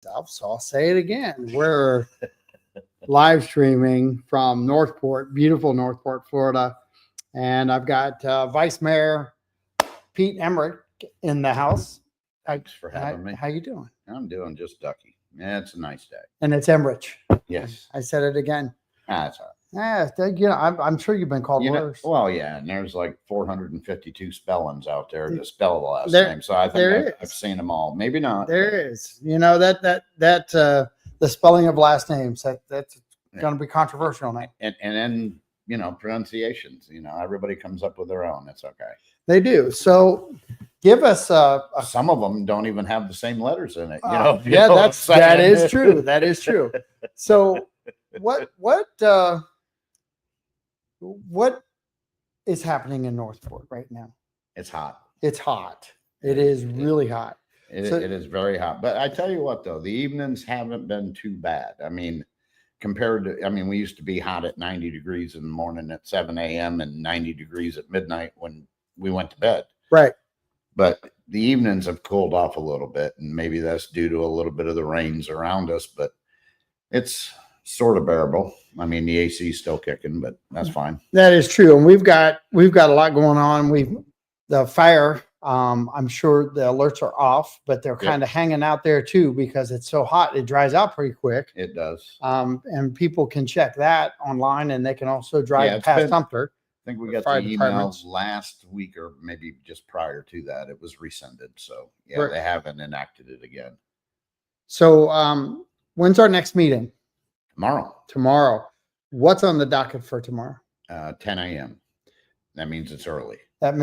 myself, so I'll say it again. We're live streaming from Northport, beautiful Northport, Florida. And I've got Vice Mayor Pete Emrich in the house. Thanks for having me. How you doing? I'm doing just ducky. Yeah, it's a nice day. And it's Emrich. Yes. I said it again. That's all right. Yeah, I'm sure you've been called worse. Well, yeah, and there's like 452 spellings out there to spell the last name. So I think I've seen them all. Maybe not. There is. You know, that the spelling of last names, that's going to be controversial now. And then, you know, pronunciations, you know, everybody comes up with their own. It's okay. They do. So give us some of them don't even have the same letters in it. That is true. That is true. So what is happening in Northport right now? It's hot. It's hot. It is really hot. It is very hot. But I tell you what, though, the evenings haven't been too bad. I mean, we used to be hot at 90 degrees in the morning at 7 a.m. and 90 degrees at midnight when we went to bed. Right. But the evenings have cooled off a little bit, and maybe that's due to a little bit of the rains around us, but it's sort of bearable. I mean, the AC is still kicking, but that's fine. That is true. And we've got a lot going on. The fire, I'm sure the alerts are off, but they're kind of hanging out there too, because it's so hot. It dries out pretty quick. It does. And people can check that online, and they can also drive past Sumter. I think we got the emails last week, or maybe just prior to that. It was rescinded. So they haven't enacted it again. So when's our next meeting? Tomorrow. What's on the docket for tomorrow? 10 a.m. That means it's early. But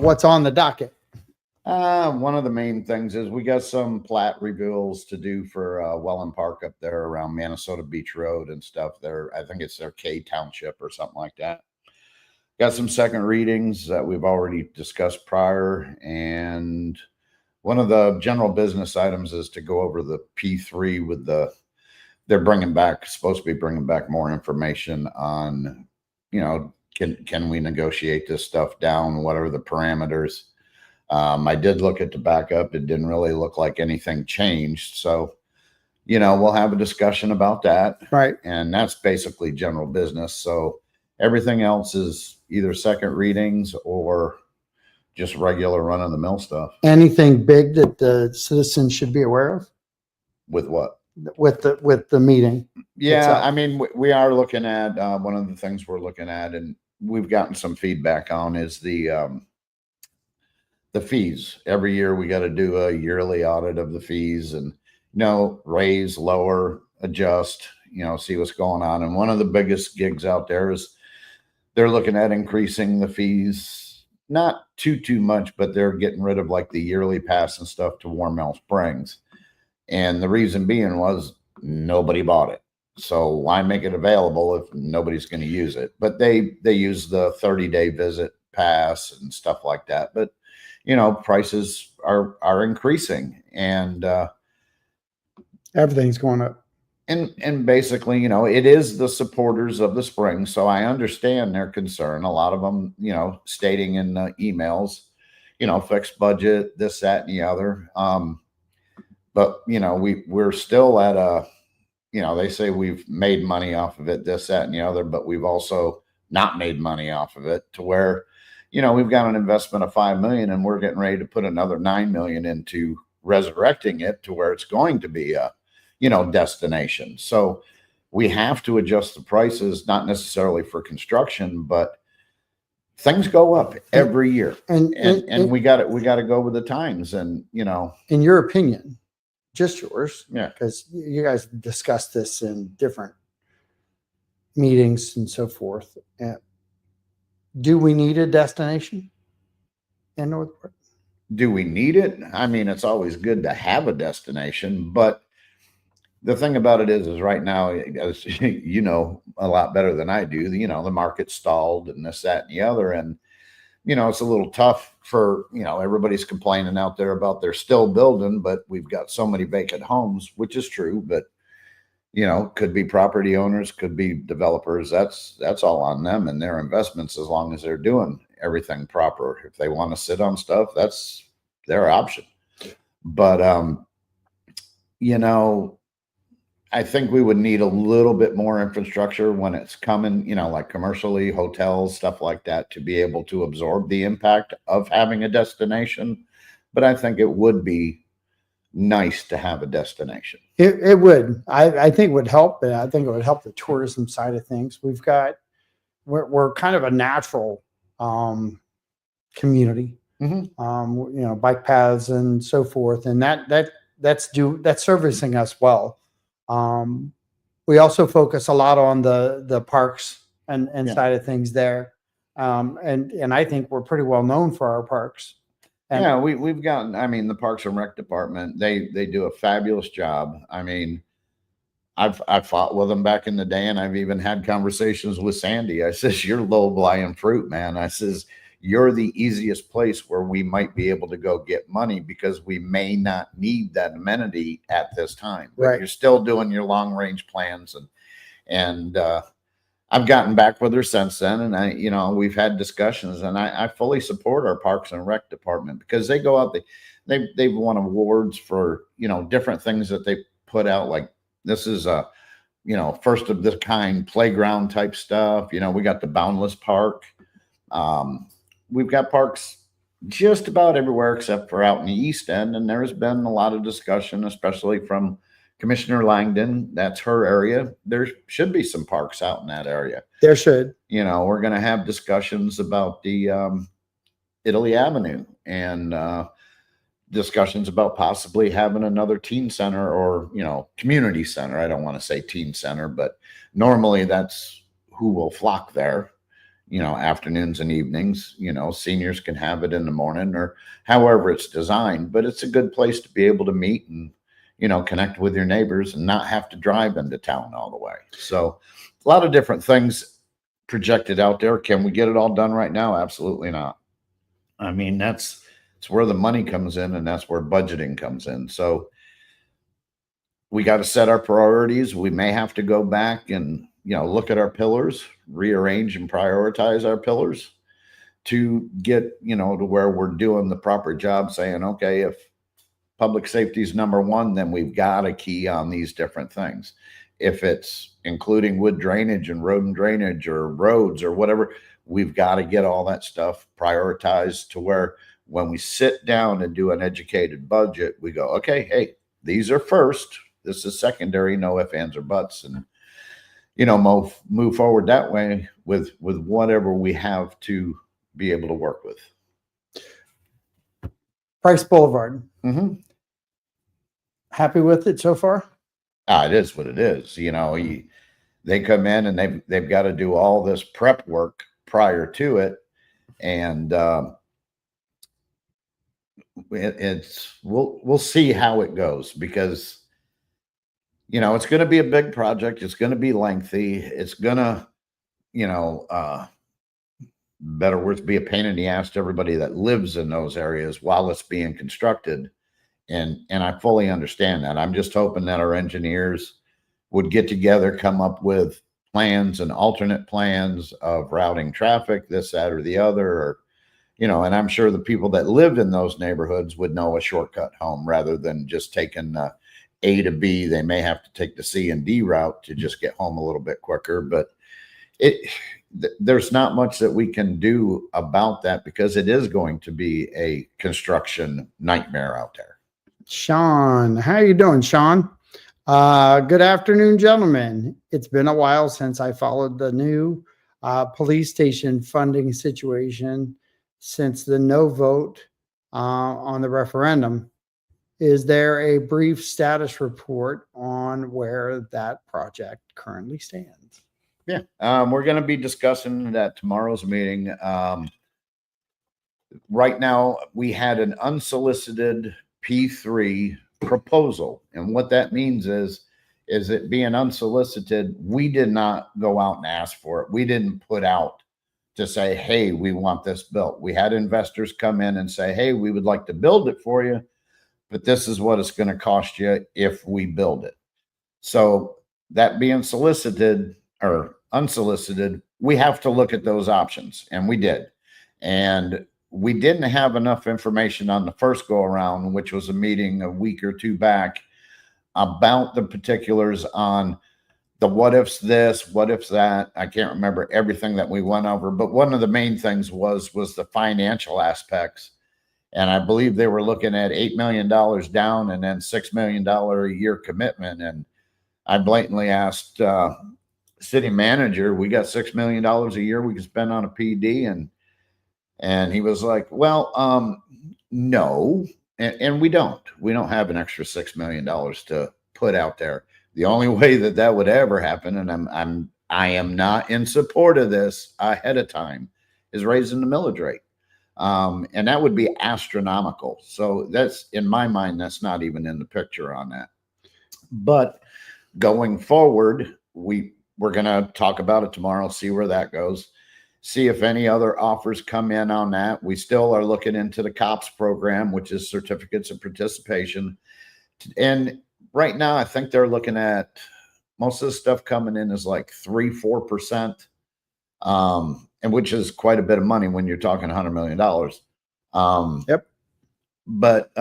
what's on the docket? One of the main things is we got some plat reveals to do for Welland Park up there around Minnesota Beach Road and stuff there. I think it's their K Township or something like that. Got some second readings that we've already discussed prior. And one of the general business items is to go over the P3 with they're supposed to be bringing back more information on, you know, can we negotiate this stuff down? What are the parameters? I did look at the backup. It didn't really look like anything changed. So, you know, we'll have a discussion about that. Right. And that's basically general business. So everything else is either second readings or just regular run of the mill stuff. Anything big that the citizens should be aware of? With what? With the meeting. Yeah. itself. I mean, we are looking at, one of the things we're looking at, and we've gotten some feedback on, is the fees. Every year we got to do a yearly audit of the fees, and, you know, raise, lower, adjust, you know, see what's going on. And one of the biggest gigs out there is they're looking at increasing the fees, not too much, but they're getting rid of like the yearly pass and stuff to Warm Mill Springs. And the reason being was nobody bought it. So why make it available if nobody's going to use it? But they use the 30-day visit pass and stuff like that. But, you know, prices are increasing, and Everything's going up. And basically, you know, it is the supporters of the spring. So I understand their concern. A lot of them, you know, stating in the emails, you know, fixed budget, this, that, and the other. But, you know, we're still at you know, they say we've made money off of it, this, that, and the other, but we've also not made money off of it, to where, you know, we've got an investment of $5 million and we're getting ready to put another $9 million into resurrecting it to where it's going to be a, you know, destination. So we have to adjust the prices, not necessarily for construction, but things go up every year, and we got to go with the times. And, you know, in your opinion, just yours, because you guys discussed this in different meetings and so forth. Do we need a destination in Northport? Do we need it? I mean, it's always good to have a destination, but the thing about it is right now, as you know a lot better than I do, you know, the market's stalled and this, that, and the other. And, you know, it's a little tough for, you know, everybody's complaining out there about they're still building, but we've got so many vacant homes, which is true. But, you know, could be property owners, could be developers. That's all on them and their investments, as long as they're doing everything proper. If they want to sit on stuff, that's their option. But, you know, I think we would need a little bit more infrastructure when it's coming, you know, like commercially, hotels, stuff like that, to be able to absorb the impact of having a destination. But I think it would be nice to have a destination. It would. I think it would help. And I think it would help the tourism side of things. We're kind of a natural community, bike paths and so forth. And that's servicing us well. We also focus a lot on the parks and side of things there. And I think we're pretty well known for our parks. And yeah, we've gotten, I mean, the Parks and Rec department, they do a fabulous job. I mean, I've fought with them back in the day, and I've even had conversations with Sandy. I says, "You're low-lying fruit, man." I says, "You're the easiest place where we might be able to go get money because we may not need that amenity at this time. But Right. you're still doing your long-range plans." And I've gotten back with her since then, and we've had discussions, and I fully support our Parks and Rec department because they go out, they've won awards for, different things that they put out. Like, this is a, first of the kind playground type stuff. We got the Boundless Park. We've got parks just about everywhere except for out in the East End. And there's been a lot of discussion, especially from Commissioner Langdon. That's her area. There should be some parks out in that area. there should. We're going to have discussions about the Italy Avenue and discussions about possibly having another teen center or, community center. I don't want to say teen center, but normally that's who will flock there, afternoons and evenings. Seniors can have it in the morning or however it's designed, but it's a good place to be able to meet and, connect with your neighbors and not have to drive into town all the way. So a lot of different things projected out there. Can we get it all done right now? Absolutely not. I mean, it's where the money comes in, and that's where budgeting comes in. So we got to set our priorities. We may have to go back and, look at our pillars, rearrange and prioritize our pillars to get, to where we're doing the proper job, saying, okay, if public safety is number one, then we've got a key on these different things. If it's including wood drainage and rodent drainage or roads or whatever, we've got to get all that stuff prioritized to where when we sit down and do an educated budget, we go, okay, hey, these are first. This is secondary, no ifs, ands, or buts. And, move forward that way with whatever we have to be able to work with. Price Boulevard. Mm-hmm. Happy with it so far? It is what it is. They come in and they've got to do all this prep work prior to it. And we'll see how it goes because, it's going to be a big project. It's going to be lengthy. It's going to, better words, be a pain in the ass to everybody that lives in those areas while it's being constructed. And I fully understand that. I'm just hoping that our engineers would get together, come up with plans and alternate plans of routing traffic, this, that, or the other, or, and I'm sure the people that live in those neighborhoods would know a shortcut home rather than just taking A to B. They may have to take the C and D route to just get home a little bit quicker, but there's not much that we can do about that because it is going to be a construction nightmare out there. Sean, how you doing, Sean? Good afternoon, gentlemen. It's been a while since I followed the new police station funding situation since the no vote on the referendum. Is there a brief status report on where that project currently stands? Yeah, we're going to be discussing that tomorrow's meeting. Right now, we had an unsolicited P3 proposal. And what that means is it being unsolicited, we did not go out and ask for it. We didn't put out to say, hey, we want this built. We had investors come in and say, hey, we would like to build it for you, but this is what it's going to cost you if we build it. So that being solicited or unsolicited, we have to look at those options. And we did. And we didn't have enough information on the first go around, which was a meeting a week or two back, about the particulars on the what ifs this, what ifs that. I can't remember everything that we went over, but one of the main things was the financial aspects. And I believe they were looking at $8 million down and then $6 million a year commitment. And I blatantly asked city manager, we got $6 million a year we can spend on a PD. And he was like, well, no. And we don't have an extra $6 million to put out there. The only way that would ever happen, and I am not in support of this ahead of time, is raising the millage rate. And that would be astronomical. So that's, in my mind, that's not even in the picture on that. But going forward, we're going to talk about it tomorrow, see where that goes, see if any other offers come in on that. We still are looking into the COPS program, which is certificates of participation. And right now, I think they're looking at most of the stuff coming in is like 3-4%. And which is quite a bit of money when you're talking $100 million. Yep. But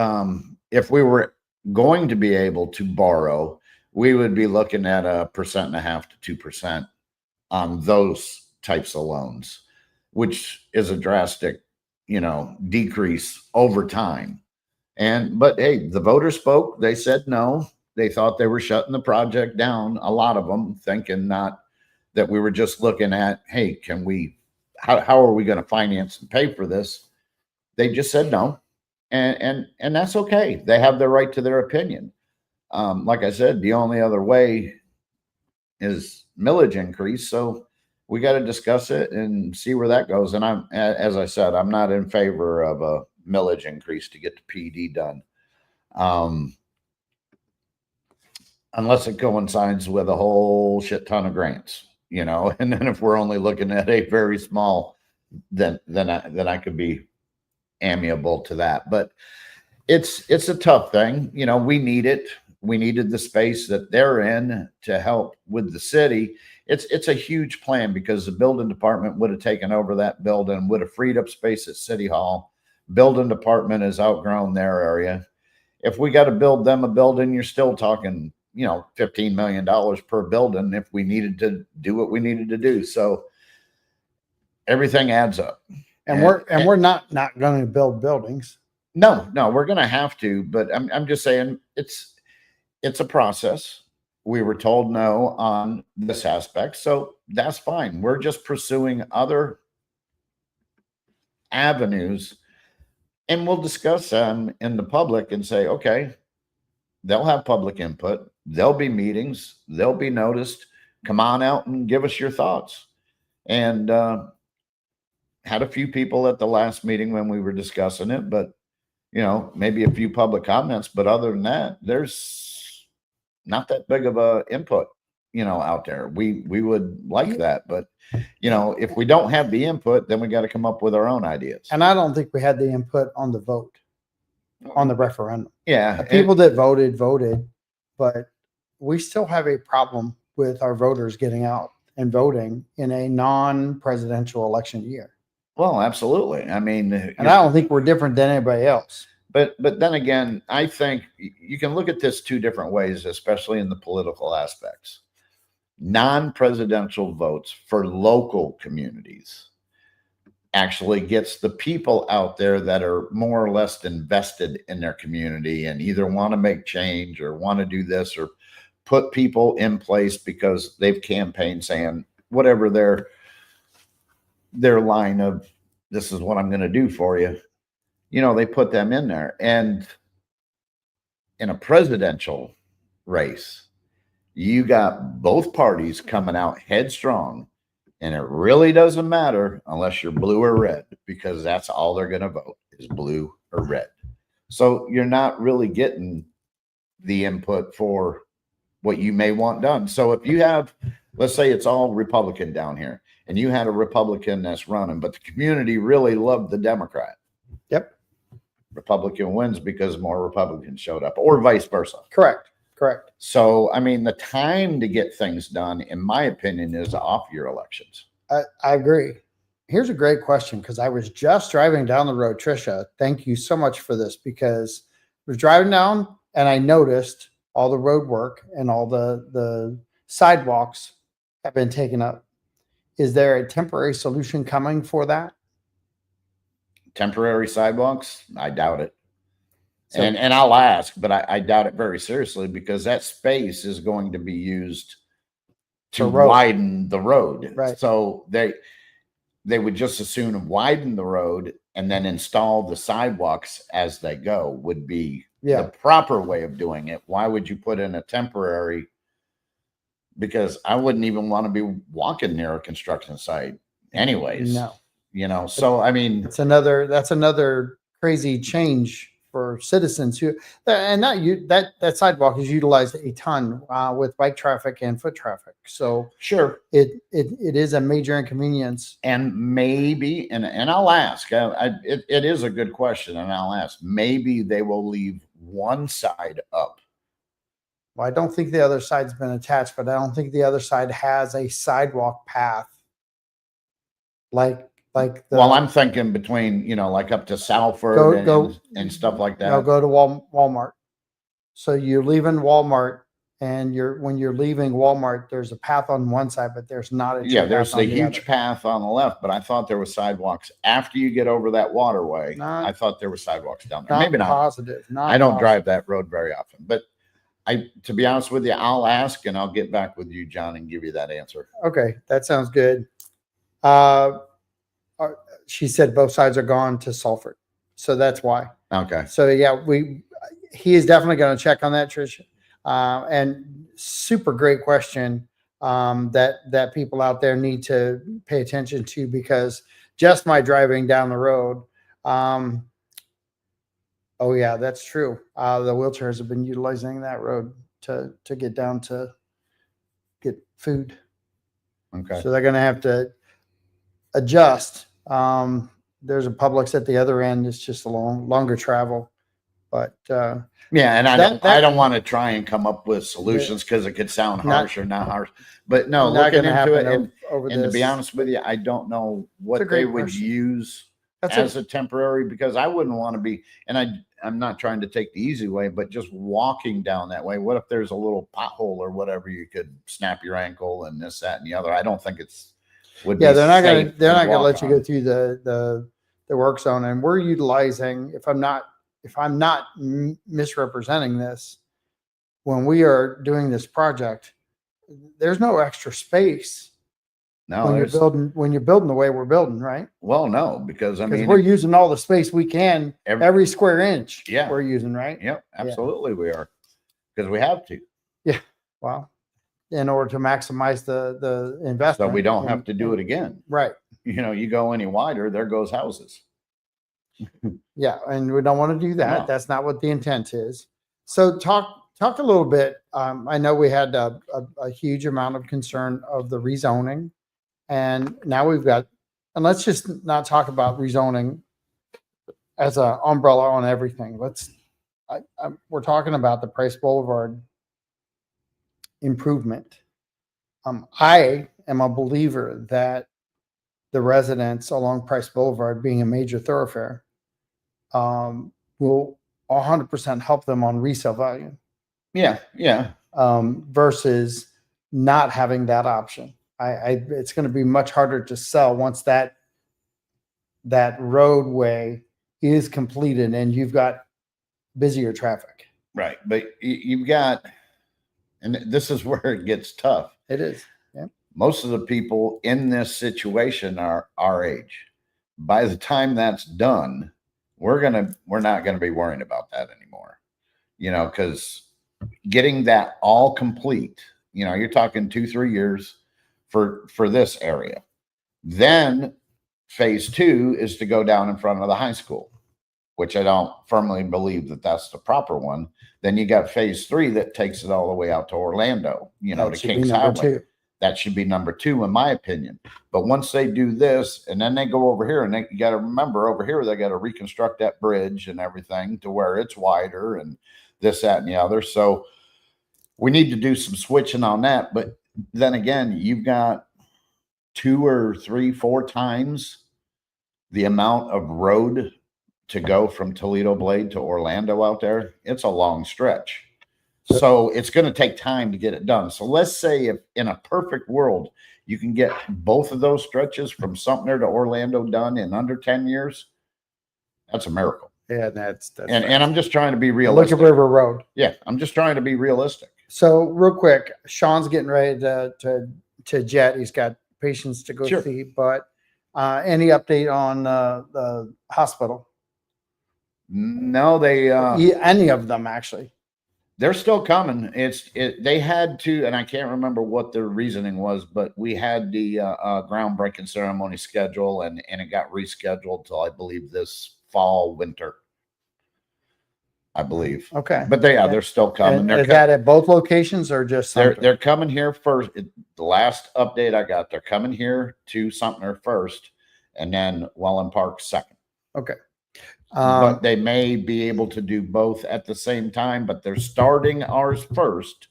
if we were going to be able to borrow, we would be looking at 1.5% to 2% on those types of loans, which is a drastic, decrease over time. But hey, the voters spoke. They said no. They thought they were shutting the project down. A lot of them thinking not that we were just looking at, hey, how are we going to finance and pay for this? They just said no. And that's okay. They have the right to their opinion. Like I said, the only other way is millage increase. So we got to discuss it and see where that goes. And as I said, I'm not in favor of a millage increase to get the PD done. Unless it coincides with a whole shit ton of grants, and then if we're only looking at a very small, then I could be amiable to that. But it's a tough thing. We need it. We needed the space that they're in to help with the city. It's a huge plan because the building department would have taken over that building, would have freed up space at City Hall. Building department has outgrown their area. If we got to build them a building, you're still talking, $15 million per building if we needed to do what we needed to do. So everything adds up. And we're not going to build buildings. No, we're going to have to, but I'm just saying it's a process. We were told no on this aspect, so that's fine. We're just pursuing other avenues, and we'll discuss them in the public and say, okay, they'll have public input. There'll be meetings. They'll be noticed. Come on out and give us your thoughts. And had a few people at the last meeting when we were discussing it, but maybe a few public comments. But other than that, there's not that big of a input, out there. We would like that, but if we don't have the input, then we got to come up with our own ideas. And I don't think we had the input on the vote, on the referendum. Yeah, the people that voted, but we still have a problem with our voters getting out and voting in a non-presidential election year. Well, absolutely. I mean, and I don't think we're different than anybody else. But then again, I think you can look at this two different ways, especially in the political aspects. Non-presidential votes for local communities actually gets the people out there that are more or less invested in their community and either want to make change or want to do this or put people in place because they've campaigned saying whatever their line of this is what I'm going to do for you. They put them in there. And in a presidential race, you got both parties coming out headstrong. And it really doesn't matter unless you're blue or red, because that's all they're going to vote is blue or red. So you're not really getting the input for what you may want done. So if you have, let's say it's all Republican down here, and you had a Republican that's running, but the community really loved the Democrat. Yep. Republican wins because more Republicans showed up, or vice versa. Correct. So, I mean, the time to get things done, in my opinion, is off your elections. I agree. Here's a great question, because I was just driving down the road. Trisha, thank you so much for this, because I was driving down and I noticed all the road work and all the sidewalks have been taken up. Is there a temporary solution coming for that? Temporary sidewalks? I doubt it. So- And I'll ask, but I doubt it very seriously, because that space is going to be used to For road. widen the road. Right. So they would just as soon widen the road and then install the sidewalks as they go would be Yeah. the proper way of doing it. Why would you put in a temporary? Because I wouldn't even want to be walking near a construction site anyways. No. You know, so I mean, That's another crazy change for citizens who, and that sidewalk is utilized a ton with bike traffic and foot traffic. So sure. it is a major inconvenience. And maybe, and I'll ask, it is a good question, and I'll ask, maybe they will leave one side up. Well, I don't think the other side's been attached, but I don't think the other side has a sidewalk path. Like Well, I'm thinking between, you know, like up to Salford and stuff like that. No, go to Walmart. So you're leaving Walmart, and when you're leaving Walmart, there's a path on one side, but there's not a there's a huge path on the left, but I thought there were sidewalks after you get over that waterway. I thought there were sidewalks down there. Maybe not. Positive. I don't drive that road very often, but to be honest with you, I'll ask and I'll get back with you, John, and give you that answer. Okay, that sounds good. She said both sides are gone to Salford, so that's why. Okay. So yeah, he is definitely going to check on that, Trish. And super great question that people out there need to pay attention to, because just my driving down the road. Oh yeah, that's true. The wheelchairs have been utilizing that road to get down to get food. Okay. So they're going to have to adjust. There's a Publix at the other end. It's just a longer travel, but yeah. And I don't want to try and come up with solutions because it could sound harsh or not harsh, but no, looking into it and to be honest with you, I don't know what they would use as a temporary, because I wouldn't want to be, and I'm not trying to take the easy way, but just walking down that way. What if there's a little pothole or whatever, you could snap your ankle and this, that, and the other. I don't think they're not going to let you go through the work zone. And we're utilizing, if I'm not misrepresenting this, when we are doing this project, there's no extra space. No, when you're building the way we're building, right? Well, no, because I mean, we're using all the space we can, every square inch. Yeah, we're using, right? Yep, absolutely, we are, because we have to. Yeah, well, in order to maximize the investment, so we don't have to do it again, right? You know, you go any wider, there goes houses. Yeah, and we don't want to do that. No. That's not what the intent is. So talk a little bit. I know we had a huge amount of concern of the rezoning. And now we've got, and let's just not talk about rezoning as an umbrella on everything. We're talking about the Price Boulevard improvement. I am a believer that the residents along Price Boulevard, being a major thoroughfare, will 100% help them on resale value. Yeah. Versus not having that option. It's going to be much harder to sell once that roadway is completed and you've got busier traffic. Right. But you've got, and this is where it gets tough. It is. Yeah. Most of the people in this situation are our age. By the time that's done, we're not going to be worrying about that anymore, you know, because getting that all complete, you know, you're talking 2-3 years for this area. Then phase 2 is to go down in front of the high school, which I don't firmly believe that that's the proper one. Then you got phase 3 that takes it all the way out to Orlando, you know, to Kings Highway. That should be number 2, in my opinion. But once they do this, and then they go over here, and you got to remember, over here, they got to reconstruct that bridge and everything to where it's wider and this, that, and the other. So we need to do some switching on that. But then again, you've got 2 or 3, 4 times the amount of road to go from Toledo Blade to Orlando out there. It's a long stretch. So it's going to take time to get it done. So let's say if in a perfect world, you can get both of those stretches from Sumter to Orlando done in under 10 years, that's a miracle. Yeah, that's And I'm just trying to be Look realistic. at River Road. Yeah, I'm just trying to be realistic. So real quick, Sean's getting ready to jet. He's got patients to go Sure. see, but any update on the hospital? No, Any of them actually? they're still coming. They had to, and I can't remember what their reasoning was, but we had the groundbreaking ceremony schedule, and it got rescheduled till I believe this fall, winter. I believe. Okay. But they're still coming. And is that at both locations or just Sumter? They're coming here first. The last update I got, they're coming here to Sumter first, and then Welland Park second. Okay. But they may be able to do both at the same time, but they're starting ours first,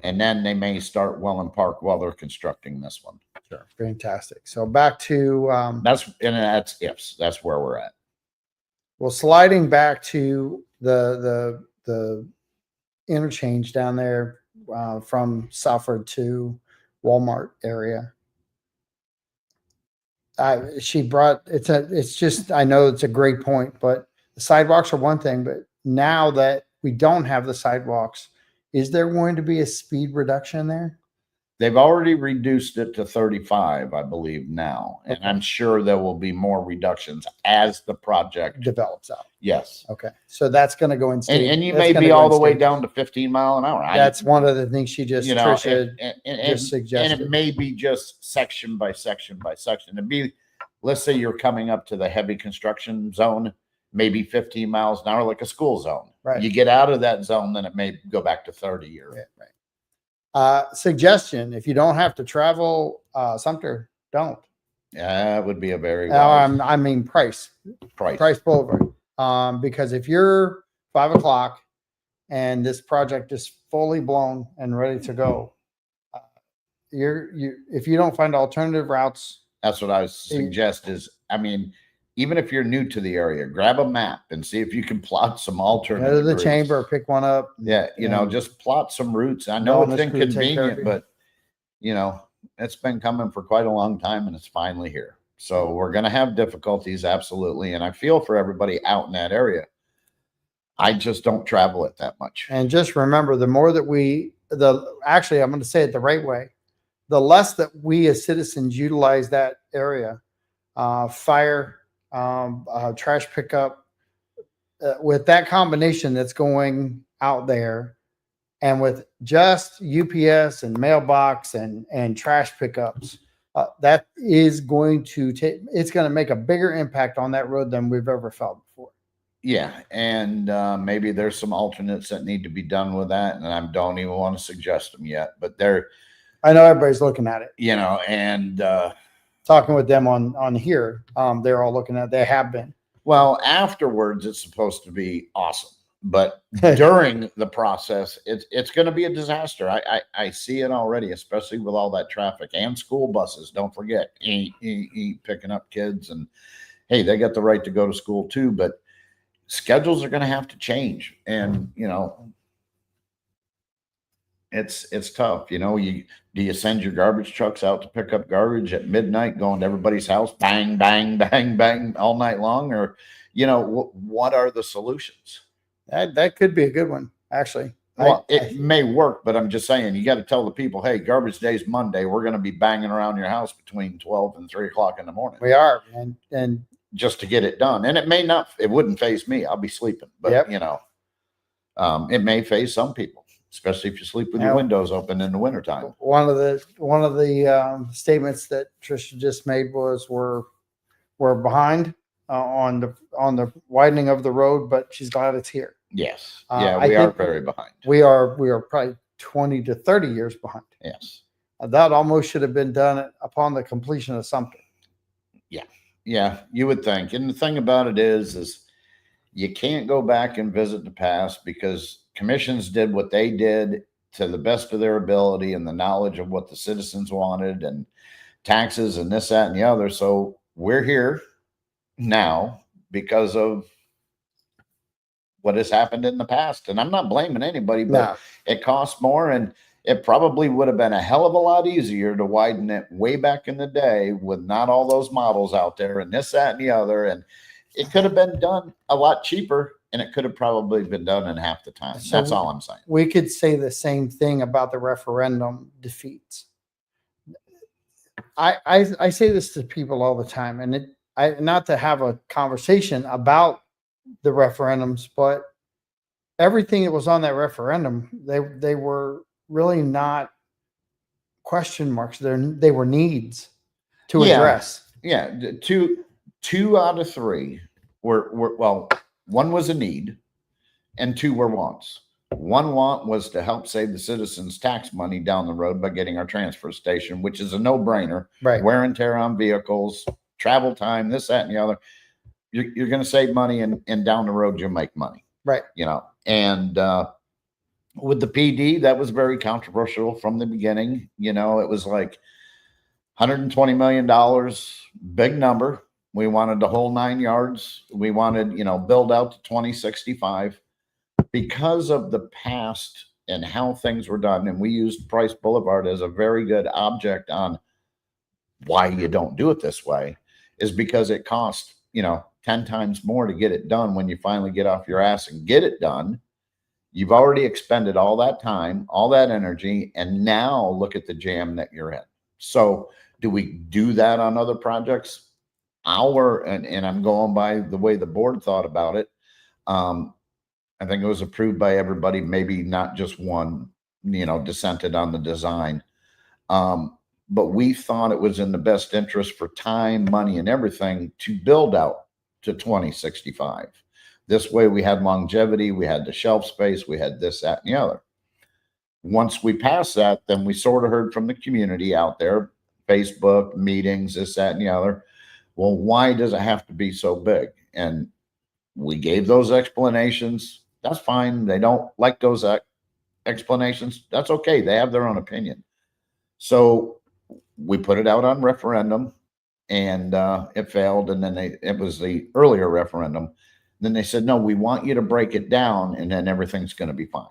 and then they may start Welland Park while they're constructing this one. Sure. Fantastic. So back to That's ifs. That's where we're at. well, sliding back to the interchange down there from Southford to Walmart area. She brought it's just, I know it's a great point, but the sidewalks are one thing, but now that we don't have the sidewalks, is there going to be a speed reduction there? They've already reduced it to 35, I believe now, and Okay. I'm sure there will be more reductions as the project Develops out. Yes. Okay. So that's going to go in state. And you that's may gonna be go all in the way state. down to 15 mile an hour. That's one of the things she just, Tricia and just suggested. And it may be just section by section by section. It'd be, let's say you're coming up to the heavy construction zone, maybe 15 miles an hour, like a school zone. Right. You get out of that zone, then it may go back to 30 or. Yeah, right. Suggestion: if you don't have to travel Sumter, don't. Yeah, that would be a very wise I mean Price Boulevard. Because if you're 5 o'clock and this project is fully blown and ready to go, if you don't find alternative routes, that's what I suggest is, I mean, even if you're new to the area, grab a map and see if you can plot some alternative go to the routes. chamber, pick one up. Yeah, just plot some routes. I know it's inconvenient, but it's been coming for quite a long time and it's finally here. So we're going to have difficulties, absolutely. And I feel for everybody out in that area. I just don't travel it that much. And just remember, the more that actually, I'm going to say it the right way, the less that we as citizens utilize that area, fire, trash pickup, with that combination that's going out there, and with just UPS and mailbox and trash pickups, that is going to it's going to make a bigger impact on that road than we've ever felt before. Yeah, and maybe there's some alternates that need to be done with that, and I don't even want to suggest them yet, but I know everybody's looking at it. And talking with them on here, they're all looking at. They have been. Well, afterwards, it's supposed to be awesome, but during the process, it's going to be a disaster. I see it already, especially with all that traffic and school buses. Don't forget, picking up kids, and hey, they got the right to go to school too, but schedules are going to have to change, and it's tough. Do you send your garbage trucks out to pick up garbage at midnight, going to everybody's house, bang, bang, bang, bang, all night long? Or, what are the solutions? That could be a good one, actually. Well, it may work, but I'm just saying, you got to tell the people, hey, garbage day is Monday. We're going to be banging around your house between 12 and 3 o'clock in the morning. We are. And just to get it done. And it wouldn't faze me. I'll be sleeping, but it may faze some people, especially if you sleep with your windows open in the wintertime. One of the statements that Tricia just made was we're behind on the widening of the road, but she's glad it's here. Yes. Yeah, we are very behind. We are probably 20 to 30 years behind. Yes. That almost should have been done upon the completion of something. Yeah. Yeah, you would think. And the thing about it is you can't go back and visit the past, because commissions did what they did to the best of their ability and the knowledge of what the citizens wanted, and taxes and this, that, and the other. So we're here now because of what has happened in the past. And I'm not blaming anybody, but No. it costs more, and it probably would have been a hell of a lot easier to widen it way back in the day with not all those models out there and this, that, and the other. And it could have been done a lot cheaper, and it could have probably been done in half the time. So That's all I'm saying. we could say the same thing about the referendum defeats. I say this to people all the time, and not to have a conversation about the referendums, but everything that was on that referendum, they were really not question marks. They were needs to address. Yeah, two out of three were well, one was a need, and two were wants. One want was to help save the citizens tax money down the road by getting our transfer station, which is a no-brainer. Right. Wear and tear on vehicles, travel time, this, that, and the other. You're going to save money, and down the road you'll make money. Right. And with the PD, that was very controversial from the beginning. It was like $120 million, big number. We wanted the whole 9 yards. We wanted, build out to 2065 because of the past and how things were done. And we used Price Boulevard as a very good object on why you don't do it this way, is because it costs, 10 times more to get it done. When you finally get off your ass and get it done, you've already expended all that time, all that energy, and now look at the jam that you're in. So do we do that on other projects? And I'm going by the way the board thought about it. I think it was approved by everybody, maybe not just one, dissented on the design. But we thought it was in the best interest for time, money, and everything to build out to 2065. This way we had longevity, we had the shelf space, we had this, that, and the other. Once we passed that, then we sort of heard from the community out there, Facebook, meetings, this, that, and the other. Well, why does it have to be so big? And we gave those explanations. That's fine. They don't like those explanations. That's okay. They have their own opinion. So we put it out on referendum, and it failed. And then it was the earlier referendum. Then they said, no, we want you to break it down, and then everything's going to be fine.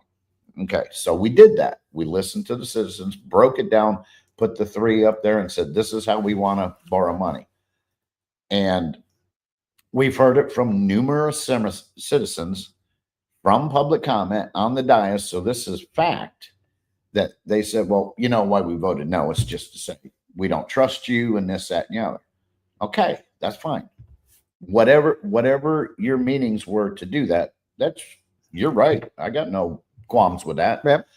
Okay, so we did that. We listened to the citizens, broke it down, put the three up there, and said, this is how we want to borrow money. And we've heard it from numerous citizens from public comment on the dais. So this is fact that they said, well, you know why we voted no? It's just to say we don't trust you and this, that, and the other. Okay, that's fine. Whatever your meanings were to do that, you're right. I got no qualms with that. Yep.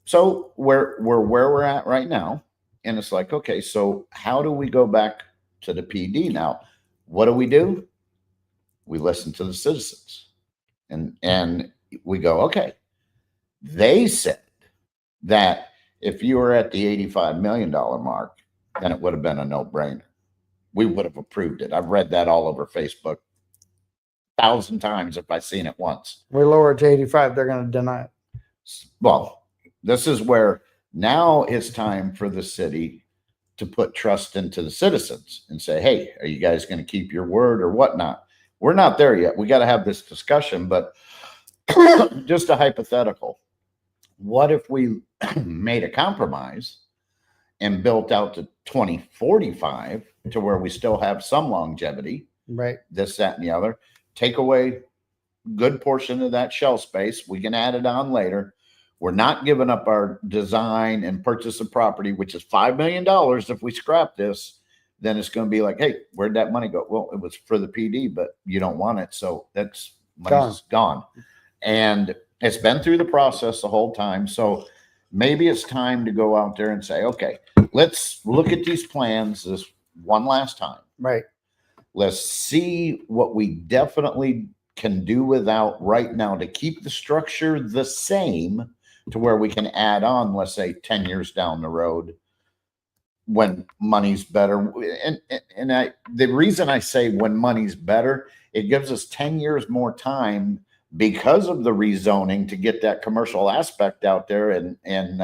So we're where we're at right now. And it's like, okay, so how do we go back to the PD now? What do? We listen to the citizens, and we go, okay, they said that if you were at the $85 million mark, then it would have been a no-brainer. We would have approved it. I've read that all over Facebook 1,000 times if I've seen it once. We lower it to 85, they're going to deny it. Well, this is where now it's time for the city to put trust into the citizens and say, hey, are you guys going to keep your word or whatnot? We're not there yet. We got to have this discussion, but just a hypothetical. What if we made a compromise and built out to 2045 to where we still have some longevity, right? This, that, and the other. Take away good portion of that shell space. We can add it on later. We're not giving up our design and purchase of property, which is $5 million. If we scrap this, then it's going to be like, hey, where'd that money go? Well, it was for the PD, but you don't want it. So that's money's gone. And it's been through the process the whole time. So maybe it's time to go out there and say, okay, let's look at these plans this one last time. Right. Let's see what we definitely can do without right now to keep the structure the same to where we can add on, let's say 10 years down the road when money's better. And the reason I say when money's better, it gives us 10 years more time because of the rezoning to get that commercial aspect out there and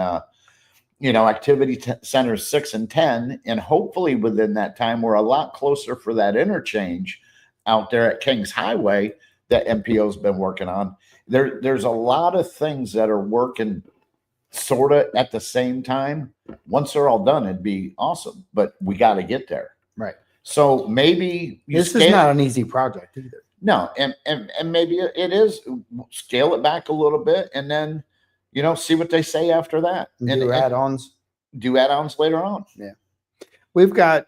activity centers 6 and 10. And hopefully within that time, we're a lot closer for that interchange out there at Kings Highway that MPO's been working on. there's a lot of things that are working sort of at the same time. Once they're all done, it'd be awesome, but we got to get there. Right. So maybe This is not an easy project either. No, and maybe it is. Scale it back a little bit, and then see what they say after that. And do add-ons. Do add-ons later on. Yeah, we've got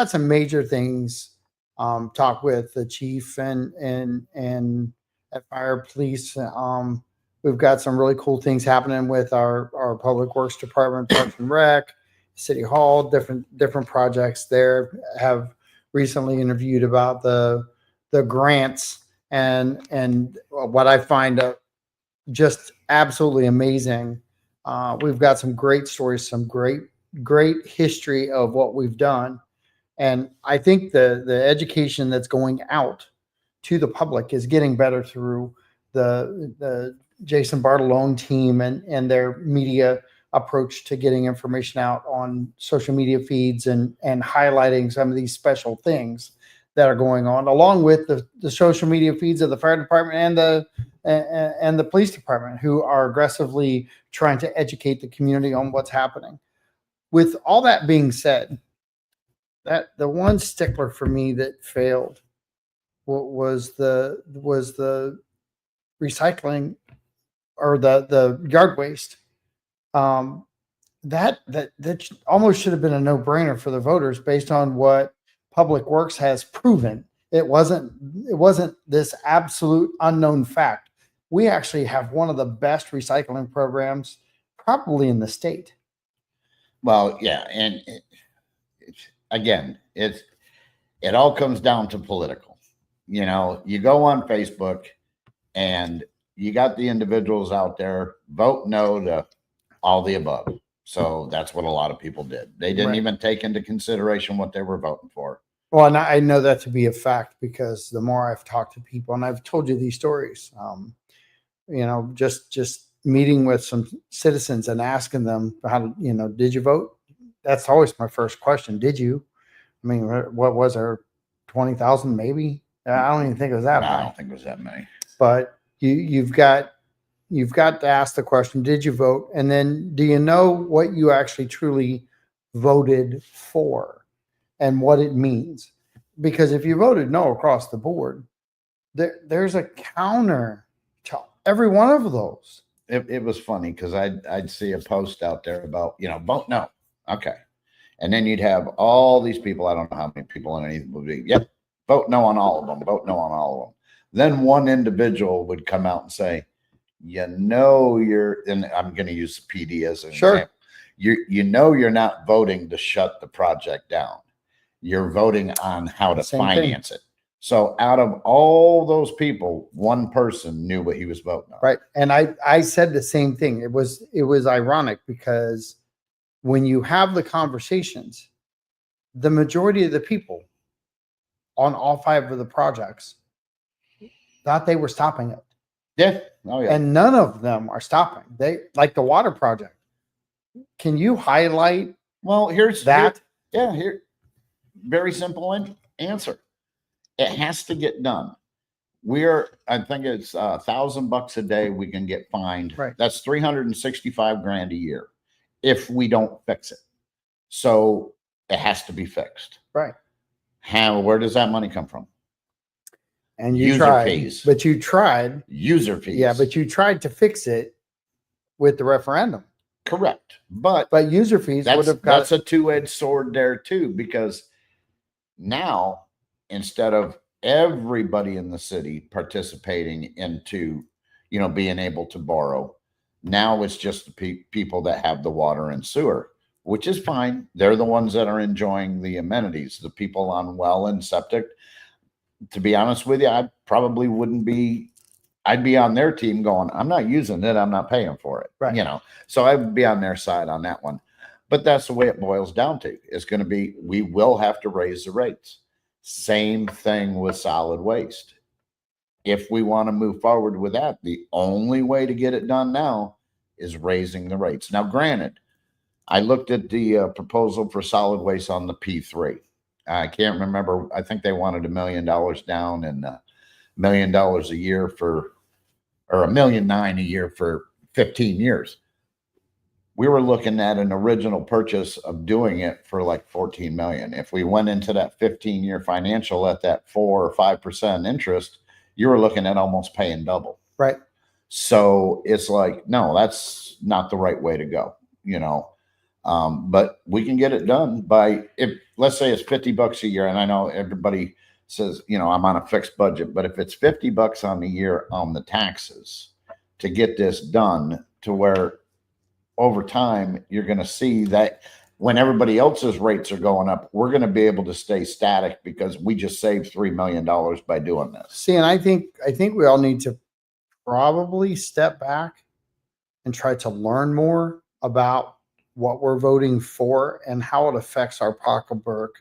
some major things. Talk with the chief and at fire police. We've got some really cool things happening with our public works department, Parks and Rec, City Hall. Different projects there. Have recently interviewed about the grants and what I find just absolutely amazing. We've got some great stories, some great history of what we've done. And I think the education that's going out to the public is getting better through the Jason Bartolone team and their media approach to getting information out on social media feeds and highlighting some of these special things that are going on, along with the social media feeds of the fire department and the police department, who are aggressively trying to educate the community on what's happening. With all that being said, that the one stickler for me that failed was the recycling or the yard waste. That almost should have been a no-brainer for the voters based on what Public Works has proven. It wasn't this absolute unknown fact. We actually have one of the best recycling programs probably in the state. Well, yeah, and again, it all comes down to political. You go on Facebook and you got the individuals out there vote no to all the above. So that's what a lot of people did. They didn't even take into consideration what they were voting for. Well, and I know that to be a fact because the more I've talked to people, and I've told you these stories, just meeting with some citizens and asking them did you vote? That's always my first question. Did you? I mean, what was there? 20,000 maybe? I don't even think it was that high. I don't think it was that many. But you've got to ask the question, did you vote? And then do you know what you actually truly voted for and what it means? Because if you voted no across the board, there's a counter to every one of those. It was funny because I'd see a post out there about, vote no. Okay. And then you'd have all these people, I don't know how many people underneath would be, yep, vote no on all of them, vote no on all of them. Then one individual would come out and say, and I'm going to use the PD as an example. You're not voting to shut the project down. You're voting on how to finance it. So out of all those people, one person knew what he was voting on. Right. And I said the same thing. It was ironic because when you have the conversations, the majority of the people on all 5 of the projects thought they were stopping it. Yeah. Oh, yeah. And none of them are stopping. They like the water project. Can you highlight? Well, here's that. Here, very simple answer. It has to get done. I think it's $1,000 a day we can get fined. Right. That's $365,000 a year if we don't fix it. So it has to be fixed. Right. Where does that money come from? And you tried, but you tried user fees. Yeah, but you tried to fix it with the referendum. Correct. But user fees would have got. That's a two-edged sword there too, because now instead of everybody in the city participating into, being able to borrow, now it's just the people that have the water and sewer, which is fine. They're the ones that are enjoying the amenities. The people on well and septic, to be honest with you, I probably wouldn't be. I'd be on their team going, I'm not using it. I'm not paying for it. Right. So I'd be on their side on that one. But that's the way it boils down to. It's going to be, we will have to raise the rates. Same thing with solid waste. If we want to move forward with that, the only way to get it done now is raising the rates. Now, granted, I looked at the proposal for solid waste on the P3. I can't remember. I think they wanted $1 million down and $1 million a year for or $1,900,000 a year for 15 years. We were looking at an original purchase of doing it for like 14 million. If we went into that 15-year financial at that 4 or 5% interest, you were looking at almost paying double. Right. So it's like, no, that's not the right way to go, you know. But we can get it done by, if let's say it's $50 a year, and I know everybody says, you know, I'm on a fixed budget, but if it's $50 on the year on the taxes to get this done, to where over time you're going to see that when everybody else's rates are going up, we're going to be able to stay static because we just saved $3 million by doing this. See, and I think we all need to probably step back and try to learn more about what we're voting for and how it affects our pocketbook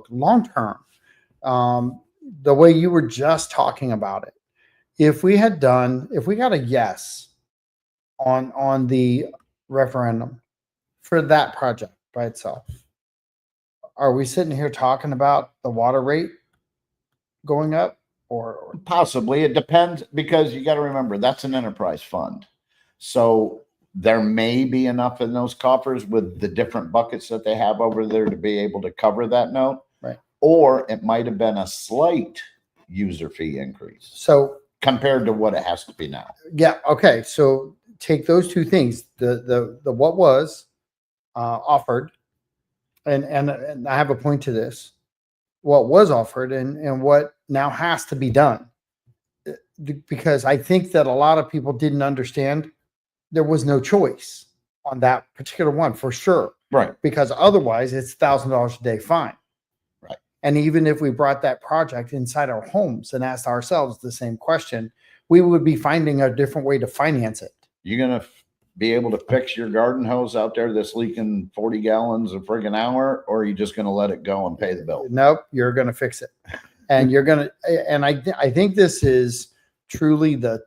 long term. The way you were just talking about it, if we got a yes on the referendum for that project by itself, are we sitting here talking about the water rate going up? Or possibly, it depends, because you got to remember that's an enterprise fund. So there may be enough in those coffers with the different buckets that they have over there to be able to cover that note. Right. Or it might have been a slight user fee increase. So compared to what it has to be now. Yeah. Okay. So take those two things, the what was offered, and I have a point to this, what was offered and what now has to be done. Because I think that a lot of people didn't understand there was no choice on that particular one for sure. Right. Because otherwise it's $1,000 a day fine. Right. And even if we brought that project inside our homes and asked ourselves the same question, we would be finding a different way to finance it. You're going to be able to fix your garden hose out there that's leaking 40 gallons a friggin' hour, or are you just going to let it go and pay the bill? Nope, you're going to fix it. And you're going to, and I think this is truly the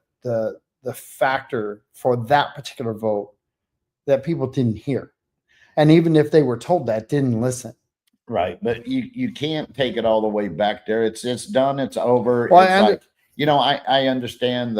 factor for that particular vote that people didn't hear. And even if they were told that, didn't listen. Right. But you can't take it all the way back there. It's done. It's over. Well, it's like, you know, I understand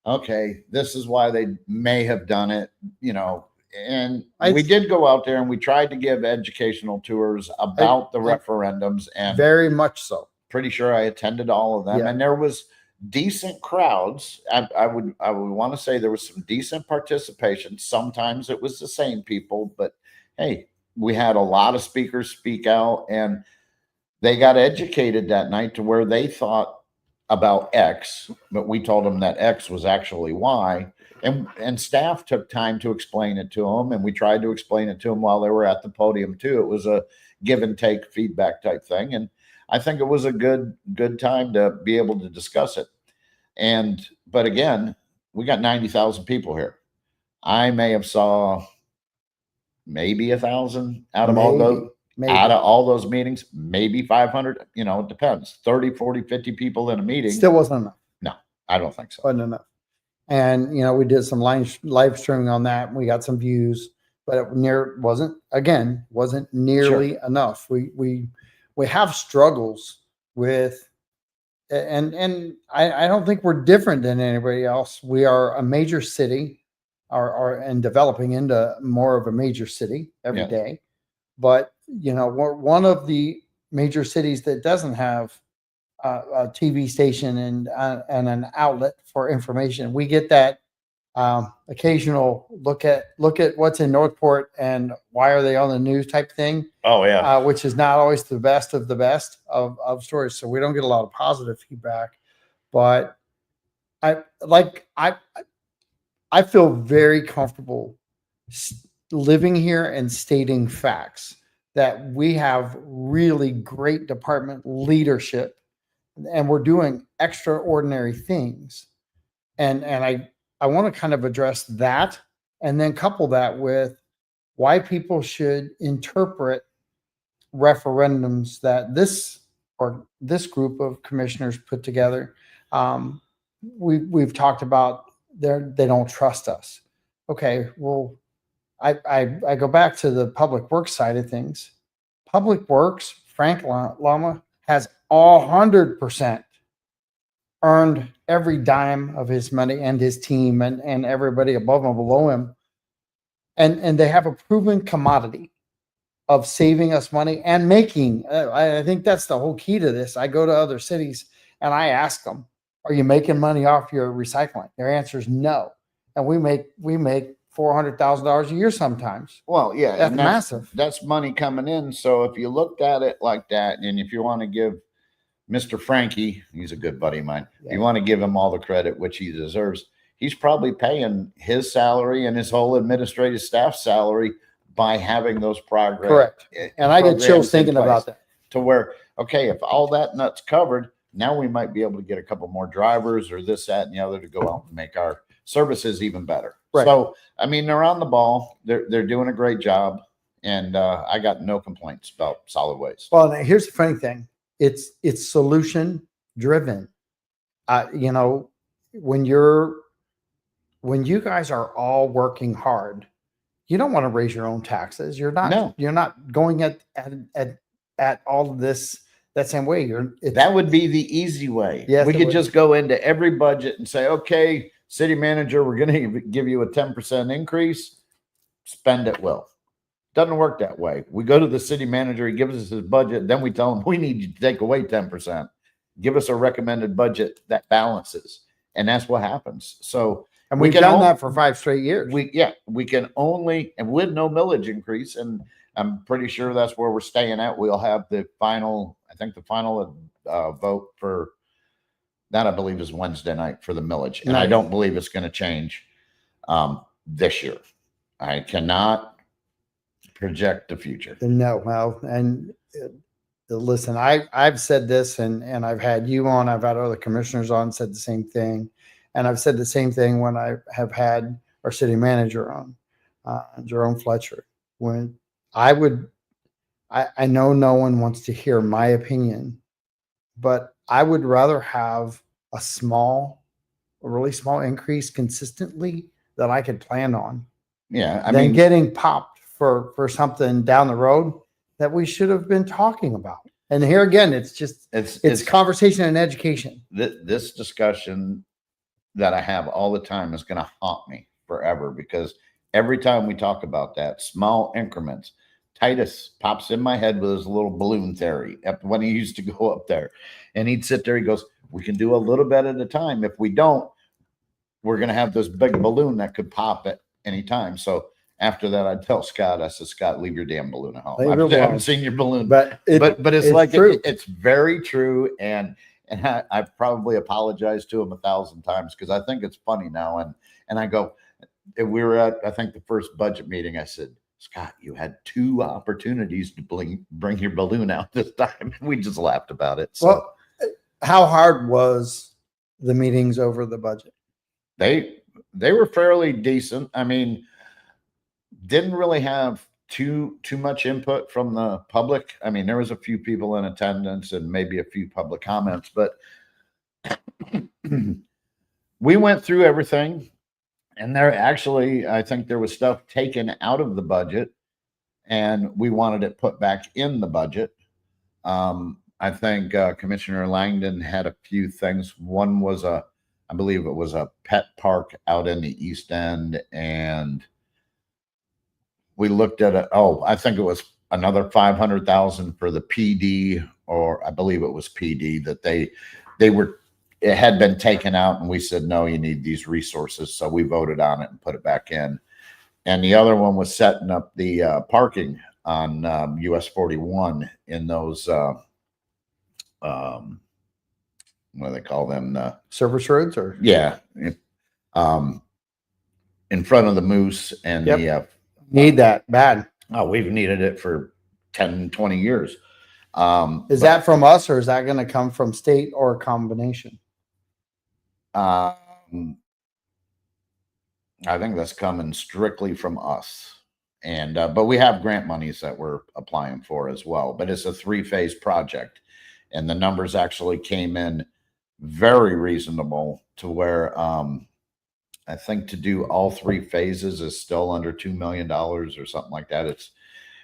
okay, this is why they may have done it, you know, and we did go out there and we tried to give educational tours about the referendums, and very much so. Pretty sure I attended all of them. Yeah. And there was decent crowds. I would want to say there was some decent participation. Sometimes it was the same people, but hey, we had a lot of speakers speak out, and they got educated that night to where they thought about X, but we told them that X was actually Y, and staff took time to explain it to them, and we tried to explain it to them while they were at the podium too. It was a give and take feedback type thing, and I think it was a good time to be able to discuss it. But again, we got 90,000 people here. I may have saw maybe 1,000 out of all those. Out of all those meetings, maybe 500, you know, it depends. 30, 40, 50 people in a meeting. Still wasn't enough. No, I don't think so. Wasn't enough. And, you know, we did some live streaming on that, and we got some views, but it wasn't nearly enough. We have struggles with, and I don't think we're different than anybody else. We are a major city, and developing into more of a major city every day. But, you know, we're one of the major cities that doesn't have a TV station and an outlet for information. We get that occasional look at what's in Northport and why are they on the news type thing. Oh yeah, which is not always the best of the best of stories. So we don't get a lot of positive feedback. But I feel very comfortable living here and stating facts that we have really great department leadership, and we're doing extraordinary things. And I want to kind of address that, and then couple that with why people should interpret referendums that this group of commissioners put together. We've talked about they don't trust us. Okay, well, I go back to the public works side of things. Public works, Frank Lama has 100% earned every dime of his money and his team and everybody above and below him. And they have a proven commodity of saving us money and making. I think that's the whole key to this. I go to other cities and I ask them, "Are you making money off your recycling?" Their answer is no, and we make $400,000 a year sometimes. Well, yeah, That's and massive. That's money coming in. So if you looked at it like that, and if you want to give Mr. Frankie, he's a good buddy of mine. Yeah. You want to give him all the credit which he deserves. He's probably paying his salary and his whole administrative staff salary by having those progress. Correct. And I get chills thinking about that. To where, okay, if all that nut's covered, now we might be able to get a couple more drivers or this, that, and the other to go out and make our services even better. Right. So, I mean, they're on the ball. They're doing a great job. And I got no complaints about solid waste. Well, now here's the funny thing. It's solution driven. You know, when you guys are all working hard, you don't want to raise your own taxes. You're not going at all of this that same way. That would be the easy way. Yes, we could just go into every budget and say, okay, city manager, we're going to give you a 10% increase. Spend it well. Doesn't work that way. We go to the city manager, he gives us his budget, then we tell him we need you to take away 10%. Give us a recommended budget that balances. And that's what happens. So, and we've done that for 5 straight years. We can only, and with no millage increase, and I'm pretty sure that's where we're staying at. We'll have the final, I think the final vote for that, I believe, is Wednesday night for the millage. And I don't believe it's going to change this year. I cannot project the future. No, well, and listen, I've said this, and I've had you on, I've had other commissioners on, said the same thing. And I've said the same thing when I have had our city manager on, Jerome Fletcher. When I know no one wants to hear my opinion, but I would rather have a really small increase consistently that I could plan on. Yeah. I than mean, getting popped for something down the road that we should have been talking about. And here again, it's conversation and education. This discussion that I have all the time is going to haunt me forever, because every time we talk about that, small increments, Titus pops in my head with his little balloon theory when he used to go up there, and he'd sit there. He goes, we can do a little bit at a time. If we don't, we're going to have this big balloon that could pop at any time. So after that, I'd tell Scott, I said, Scott, leave your damn balloon at home. I haven't seen your balloon, but it's like, it's very true. And I've probably apologized to him 1,000 times, because I think it's funny now. And I go, we were at, I think, the first budget meeting. I said, Scott, you had 2 opportunities to bring your balloon out this time. We just laughed about it. So, well, how hard was the meetings over the budget? They were fairly decent. I mean, didn't really have too much input from the public. I mean, there was a few people in attendance and maybe a few public comments, but we went through everything. And there actually, I think there was stuff taken out of the budget, and we wanted it put back in the budget. I think Commissioner Langdon had a few things. One was I believe it was a pet park out in the East End, and we looked at it. Oh, I think it was another 500,000 for the PD, or I believe it was PD that it had been taken out, and we said, no, you need these resources. So we voted on it and put it back in. And the other one was setting up the parking on US 41 in those, what do they call them? Service roads, or? Yeah. In front of the Moose and need that bad. Oh, we've needed it for 10, 20 years. Is that from us, or is that going to come from state, or a combination? I think that's coming strictly from us, and but we have grant monies that we're applying for as well. But it's a 3-phase project, and the numbers actually came in very reasonable to where I think to do all 3 phases is still under $2 million or something like that.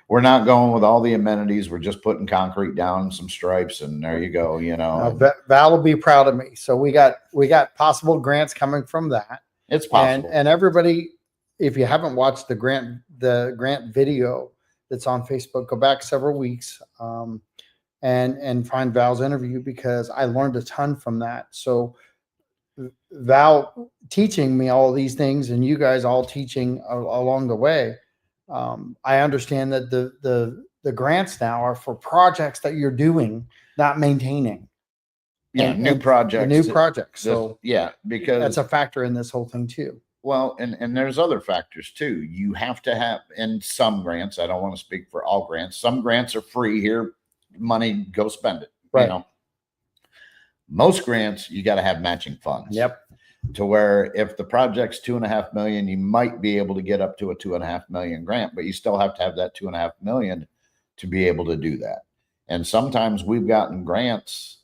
we're not going with all the amenities. We're just putting concrete down, some stripes, and there you go. You know, Val will be proud of me. So we got possible grants coming from that. it's possible. And everybody, if you haven't watched the grant video that's on Facebook, go back several weeks and find Val's interview, because I learned a ton from that. So Val teaching me all these things, and you guys all teaching along the way. I understand that the grants now are for projects that you're doing, not maintaining. Yeah, new projects. New projects. So yeah, because that's a factor in this whole thing too. Well, and there's other factors too. You have to have, in some grants, I don't want to speak for all grants. Some grants are free. Here, money, go spend it. Right. You know, most grants, you got to have matching funds. Yep. To where if the project's $2.5 million, you might be able to get up to a $2.5 million grant, but you still have to have that $2.5 million to be able to do that. And sometimes we've gotten grants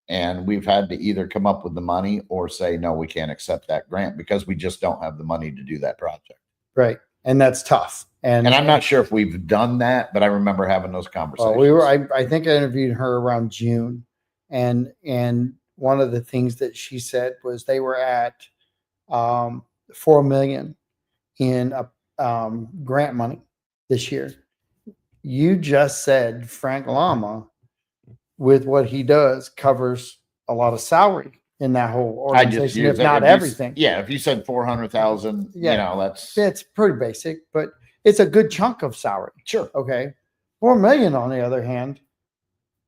and we've had to either come up with the money or say, no, we can't accept that grant because we just don't have the money to do that project. Right. And that's tough. And I'm not sure if we've done that, but I remember having those conversations. Well, I think I interviewed her around June, and one of the things that she said was they were at $4 million in grant money this year. You just said Frank Lama, with what he does, covers a lot of salary in that whole organization, if not everything. Yeah, if you said 400,000, you know, it's pretty basic, but it's a good chunk of salary. Sure. Okay. 4 million on the other hand,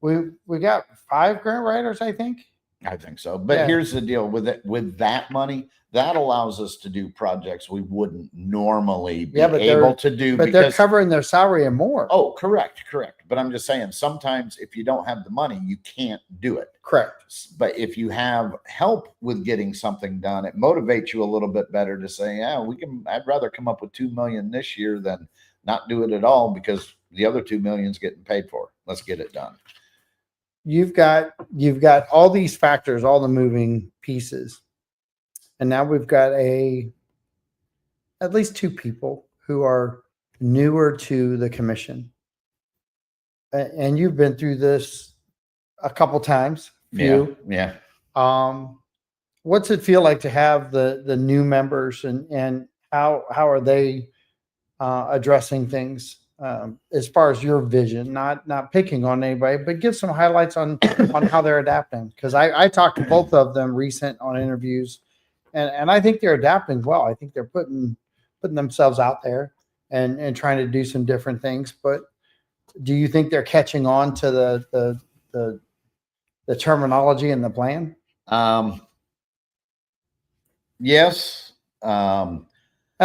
we got 5 grant writers, I think. I think so. But here's the deal with it. With that money, that allows us to do projects we wouldn't normally be able to do. But they're covering their salary and more. Oh, correct. But I'm just saying, sometimes if you don't have the money, you can't do it. Correct. But if you have help with getting something done, it motivates you a little bit better to say, yeah, I'd rather come up with 2 million this year than not do it at all, because the other 2 million is getting paid for. Let's get it done. You've got all these factors, all the moving pieces. And now we've got at least 2 people who are newer to the commission. And you've been through this a couple times. Yeah. What's it feel like to have the new members, and how are they addressing things as far as your vision? Not picking on anybody, but give some highlights on how they're adapting. Because I talked to both of them recent on interviews, and I think they're adapting well. I think they're putting themselves out there and trying to do some different things. But do you think they're catching on to the terminology and the plan? Yes. And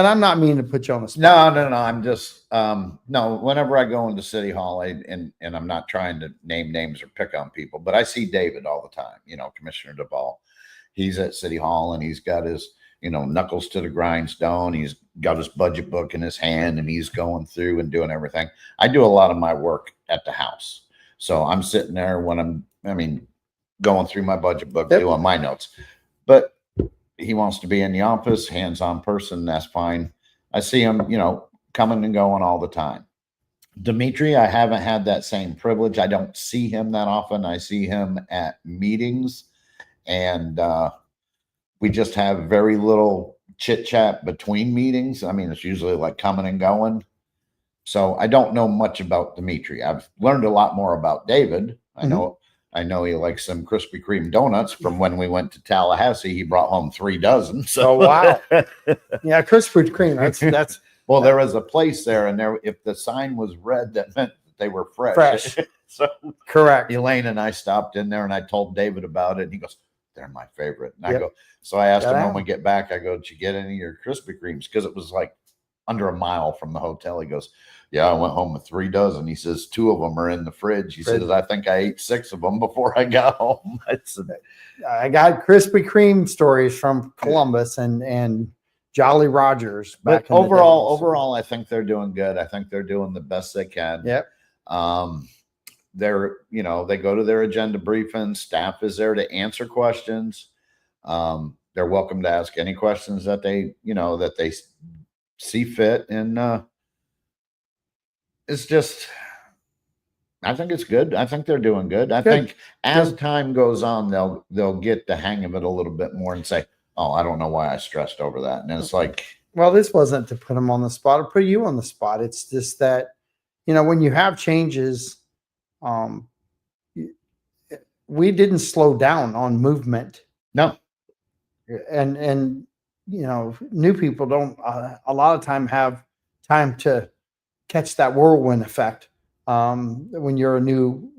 I'm not meaning to put you on the spot. No. I'm just no. Whenever I go into City Hall, and I'm not trying to name names or pick on people, but I see David all the time. You know, Commissioner Duvall. He's at City Hall and he's got his, knuckles to the grindstone. He's got his budget book in his hand and he's going through and doing everything. I do a lot of my work at the house, so I'm sitting there when going through my budget book, doing my notes. But he wants to be in the office, hands-on person. That's fine. I see him, coming and going all the time. Dimitri, I haven't had that same privilege. I don't see him that often. I see him at meetings, and we just have very little chit chat between meetings. It's usually like coming and going. So I don't know much about Dimitri. I've learned a lot more about David. I know he likes some Krispy Kreme donuts from when we went to Tallahassee. He brought home 3 dozen. So wow. Yeah, Krispy Kreme. That's well, there was a place there, and if the sign was red, that meant that they were fresh. So correct. Elaine and I stopped in there and I told David about it, and he goes, they're my favorite. And I go, so I asked him when we get back, I go, did you get any of your Krispy Kremes? Because it was like under a mile from the hotel. He goes, yeah, I went home with 3 dozen. He says 2 of them are in the fridge. He says, I think I ate 6 of them before I got home. I got Krispy Kreme stories from Columbus and Jolly Rogers. But overall, I think they're doing good. I think they're doing the best they can. Yep. They're, they go to their agenda briefings. Staff is there to answer questions. They're welcome to ask any questions that they see fit. And it's just, I think it's good. I think they're doing good. I Good. think as Good. time goes on, they'll get the hang of it a little bit more and say, "Oh, I don't know why I stressed over that." And it's like, Well, this wasn't to put them on the spot or put you on the spot. It's just that, when you have changes, um, we didn't slow down on movement, no, and new people don't a lot of time have time to catch that whirlwind effect. When you're new.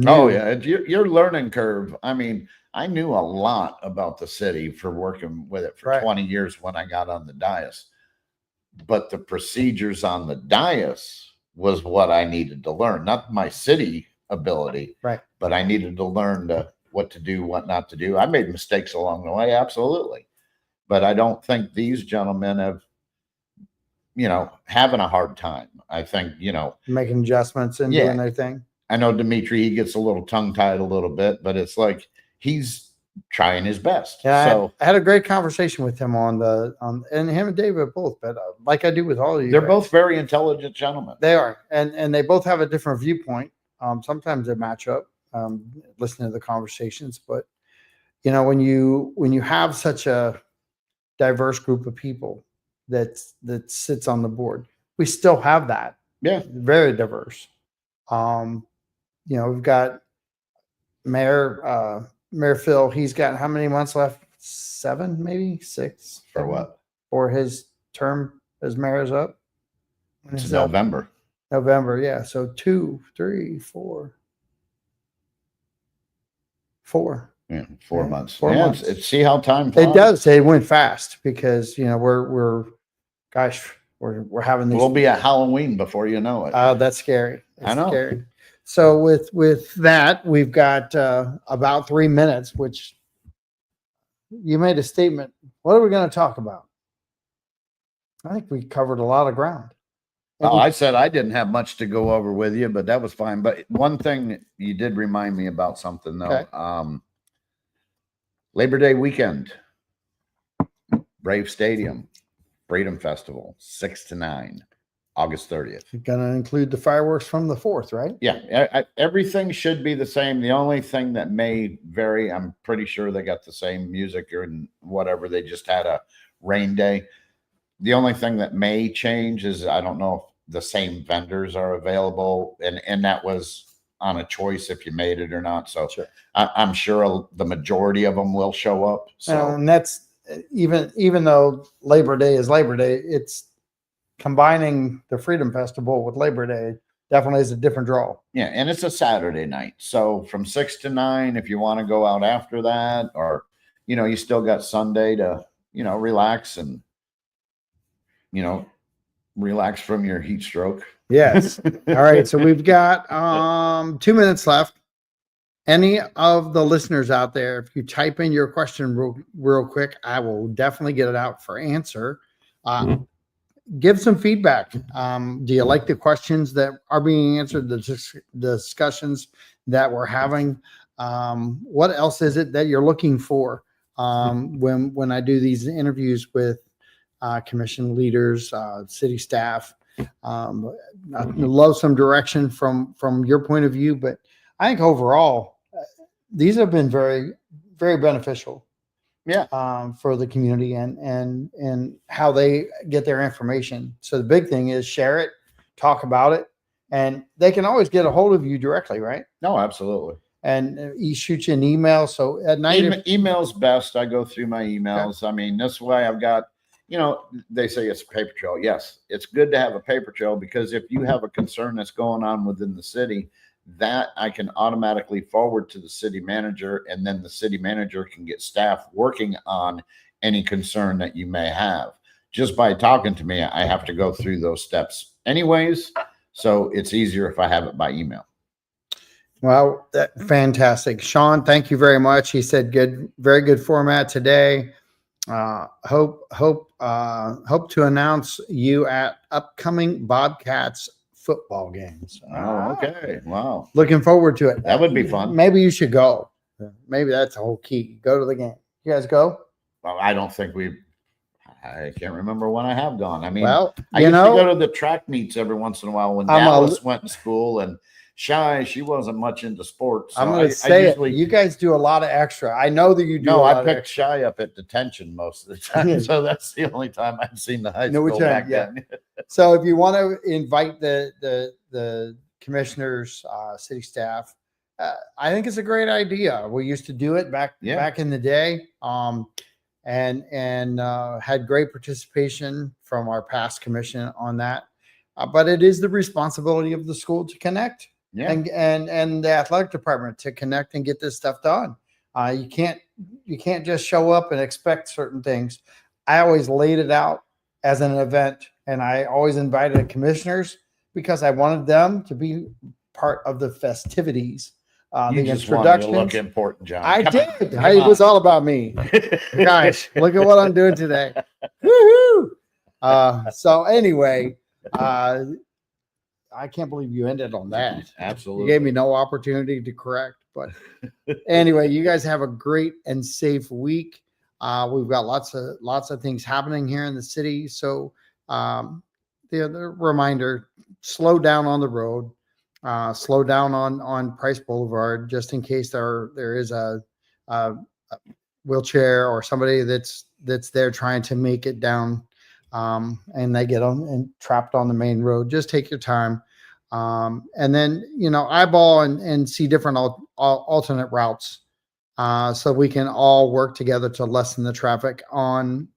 oh yeah, your learning curve. I mean, I knew a lot about the city for working with it for Right. 20 years when I got on the dais, but the procedures on the dais was what I needed to learn, not my city ability, Right. but I needed to learn what to do, what not to do. I made mistakes along the way, absolutely, but I don't think these gentlemen have, having a hard time. I think, Making adjustments and Yeah. doing their thing. I know Dimitri, he gets a little tongue tied a little bit, but it's like he's trying his best. Yeah, So I had a great conversation with him and him and David both, but like I do with all of you, they're guys. both very intelligent gentlemen. They are, and they both have a different viewpoint. Sometimes they match up. Listening to the conversations, but when you have such a diverse group of people that sits on the board, we still have that. Yeah. Very diverse. We've got Mayor Phil. He's got how many months left? 7, maybe 6. For what? For his term as mayor is up. When It's is that? November. November, yeah. So 2, 3, 4. 4. Yeah, 4 Yeah, months. 4 months. See how time flies? It does. It went fast because we're having these. We'll be at Halloween before you know it. That's scary. I know. Scary. So with that, we've got about 3 minutes, which you made a statement. What are we going to talk about? I think we covered a lot of ground. Oh, I said I didn't have much to go over with you, but that was fine. But one thing you did remind me about something though. Okay. Labor Day weekend, Brave Stadium, Freedom Festival, 6 to 9, August 30th. You're going to include the fireworks from the 4th, right? Yeah, everything should be the same. The only thing that may vary, I'm pretty sure they got the same music or whatever. They just had a rain day. The only thing that may change is I don't know if the same vendors are available, and that was on a choice if you made it or not. So Sure. I'm sure the majority of them will show up. So And that's even though Labor Day is Labor Day, it's combining the Freedom Festival with Labor Day definitely is a different draw. yeah, and it's a Saturday night. So from 6 to 9, if you want to go out after that, or you still got Sunday to relax and relax from your heat stroke. Yes. All right. So we've got 2 minutes left. Any of the listeners out there, if you type in your question real quick, I will definitely get it out for answer. Give some feedback. Do you like the questions that are being answered, the discussions that we're having? What else is it that you're looking for when I do these interviews with commission leaders, city staff? I'd love some direction from your point of view, but I think overall these have been very, very beneficial. Yeah. For the community and how they get their information. So the big thing is share it, talk about it, and they can always get a hold of you directly, right? No, absolutely. And you shoot you an email. So at night, email's best. I go through my emails. Okay. I mean, this way I've got, they say it's a paper trail. Yes, it's good to have a paper trail because if you have a concern that's going on within the city, that I can automatically forward to the city manager, and then the city manager can get staff working on any concern that you may have. Just by talking to me, I have to go through those steps anyways. So it's easier if I have it by email. Well, fantastic. Sean, thank you very much. He said very good format today. Hope to announce you at upcoming Bobcats football games. Oh, okay. Wow. Looking forward to it. That would be fun. Maybe you should go. Maybe that's the whole key. Go to the game. You guys go? Well, I don't think we I can't remember when I have gone. I mean, Well, I used to go to the track meets every once in a while when Dallas went to school, and she wasn't much into sports. So I'm going to say usually, you guys do a lot of extra. I know that you do. I picked Shy up at detention most of the time. So that's the only time I've seen the high school back then. So if you want to invite the commissioners, city staff, I think it's a great idea. We used to do it back in the day, and had great participation from our past commission on that. But it is the responsibility of the school to connect, and the athletic department to connect and get this stuff done. You can't just show up and expect certain things. I always laid it out as an event, and I always invited the commissioners because I wanted them to be part of the festivities. You the just wanted to look important, John. I did. It was all about me. Gosh, look at what I'm doing today. Woohoo! So anyway, I can't believe you ended on that. Absolutely. You gave me no opportunity to correct. But anyway, you guys have a great and safe week. We've got lots of things happening here in the city. So the reminder, slow down on the road. Slow down on Price Boulevard, just in case there is a wheelchair or somebody that's there trying to make it down, and they get on and trapped on the main road. Just take your time, and then eyeball and see different alternate routes, so we can all work together to lessen the traffic on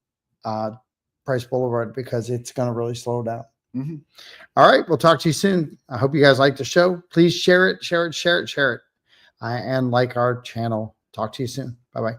Price Boulevard, because it's going to really slow down. Mm-hmm. All right. We'll talk to you soon. I hope you guys like the show. Please share it, and like our channel. Talk to you soon. Bye-bye.